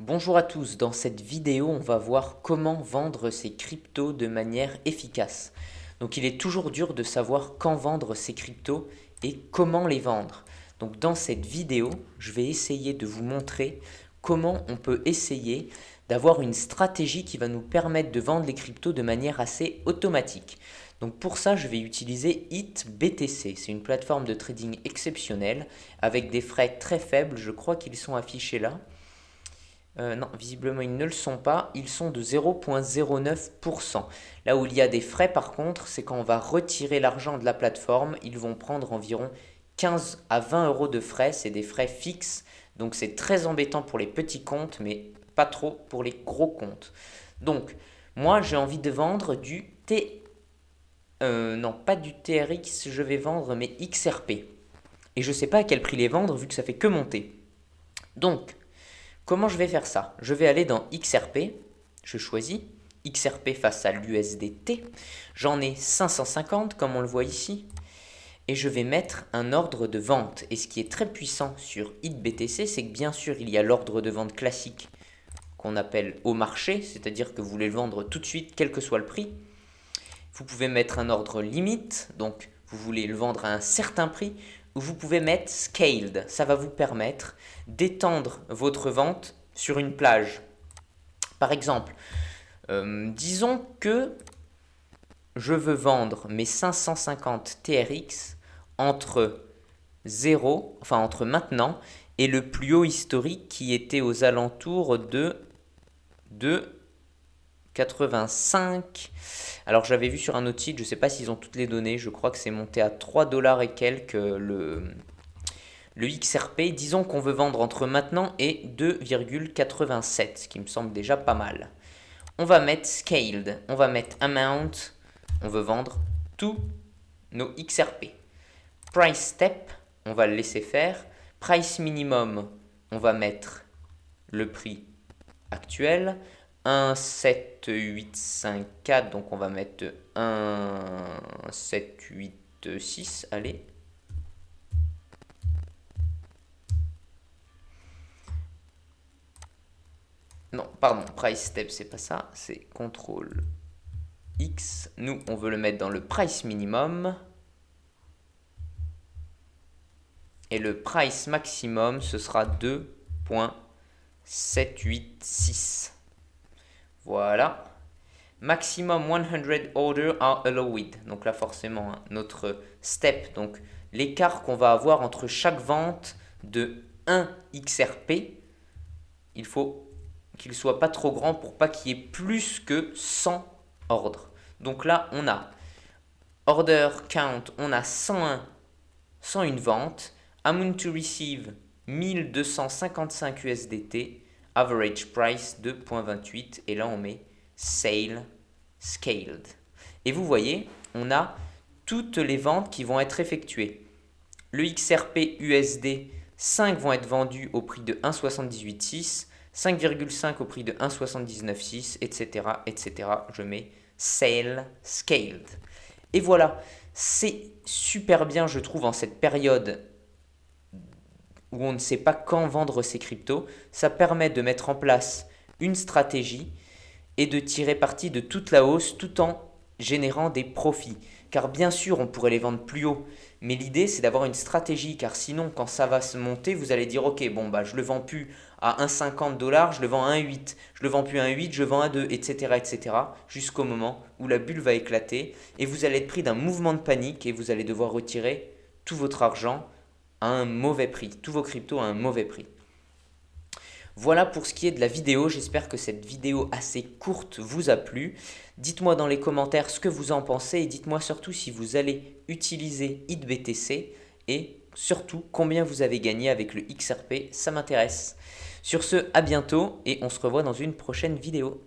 Bonjour à tous, dans cette vidéo on va voir comment vendre ses cryptos de manière efficace. Donc il est toujours dur de savoir quand vendre ses cryptos et comment les vendre. Donc dans cette vidéo je vais essayer de vous montrer comment on peut essayer d'avoir une stratégie qui va nous permettre de vendre les cryptos de manière assez automatique. Donc pour ça je vais utiliser HitBTC, c'est une plateforme de trading exceptionnelle avec des frais très faibles, je crois qu'ils sont affichés là. Non, visiblement ils ne le sont pas, ils sont de 0,09%. Là où il y a des frais par contre, c'est quand on va retirer l'argent de la plateforme, ils vont prendre environ 15 à 20 euros de frais, c'est des frais fixes, donc c'est très embêtant pour les petits comptes, mais pas trop pour les gros comptes. Donc, moi j'ai envie de vendre du non, pas du TRX, je vais vendre mes XRP. Et je ne sais pas à quel prix les vendre vu que ça fait que monter. Donc, comment je vais faire ça? Je vais aller dans XRP, je choisis XRP face à l'USDT, j'en ai 550 comme on le voit ici, et je vais mettre un ordre de vente. Et ce qui est très puissant sur HitBTC, c'est que bien sûr il y a l'ordre de vente classique qu'on appelle au marché, c'est-à-dire que vous voulez le vendre tout de suite quel que soit le prix. Vous pouvez mettre un ordre limite, donc vous voulez le vendre à un certain prix, ou vous pouvez mettre scaled, ça va vous permettre d'étendre votre vente sur une plage. Par exemple, disons que je veux vendre mes 550 TRX entre 0, enfin entre maintenant, et le plus haut historique qui était aux alentours de 85. Alors j'avais vu sur un autre site, je ne sais pas s'ils ont toutes les données, je crois que c'est monté à 3 dollars et quelques le XRP. Disons qu'on veut vendre entre maintenant et 2,87, ce qui me semble déjà pas mal. On va mettre scaled, on va mettre amount, on veut vendre tous nos XRP. Price step, on va le laisser faire. Price minimum, on va mettre le prix actuel. 1,7854, donc on va mettre 1,786, allez. Non, pardon, price step, c'est pas ça, c'est CTRL X. Nous, on veut le mettre dans le price minimum. Et le price maximum, ce sera 2,786. Voilà. Maximum 100 orders are allowed. Donc là, forcément, hein, notre step, donc l'écart qu'on va avoir entre chaque vente de 1 XRP, il faut qu'il soit pas trop grand pour pas qu'il y ait plus que 100 ordres. Donc là, on a order count, on a 101 ventes. Amount to receive 1255 USDT. Average price 2,28. Et là, on met sale scaled. Et vous voyez, on a toutes les ventes qui vont être effectuées. Le XRP USD, 5 vont être vendus au prix de 1,786, 5,5 au prix de 1,796, etc., etc. Je mets sale scaled. Et voilà, c'est super bien, je trouve, en cette période où on ne sait pas quand vendre ses cryptos. Ça permet de mettre en place une stratégie et de tirer parti de toute la hausse tout en générant des profits. Car bien sûr, on pourrait les vendre plus haut, mais l'idée c'est d'avoir une stratégie, car sinon quand ça va se monter, vous allez dire ok, bon bah je le vends plus à 1,50 $, je le vends à 1,8, je le vends plus à 1,8, je vends à 2, etc. etc. jusqu'au moment où la bulle va éclater et vous allez être pris d'un mouvement de panique et vous allez devoir retirer tout votre argent à un mauvais prix, tous vos cryptos à un mauvais prix. Voilà pour ce qui est de la vidéo, j'espère que cette vidéo assez courte vous a plu. Dites-moi dans les commentaires ce que vous en pensez et dites-moi surtout si vous allez utiliser HitBTC et surtout combien vous avez gagné avec le XRP, ça m'intéresse. Sur ce, à bientôt et on se revoit dans une prochaine vidéo.